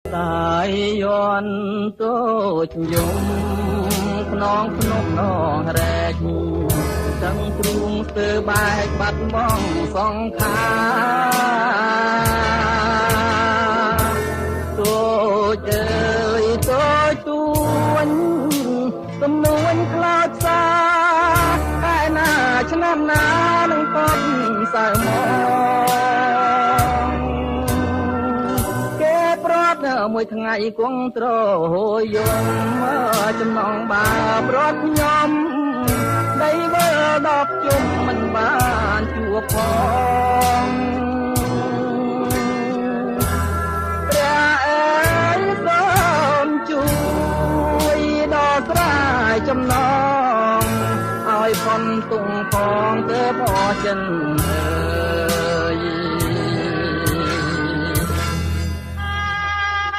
តាយយន់តូចយំខ្នងភ្នំនងរែកទាំងព្រួងស្ទើបែកបាត់មកសង្ខាតូចអើយតូចទួញទំនួញខ្លោចសាឯណាឆ្នាំណានឹងកត់សៅមកមួយថ្ងៃគង់ត្រយំចំណងបាប្រត់ខ្ញុំដីវើដល់ជុំមិនបានជួបផងព្រះអើយសូមជួយដល់ស្រាយចំណងឲ្យផុនទុងផងទើបអចិន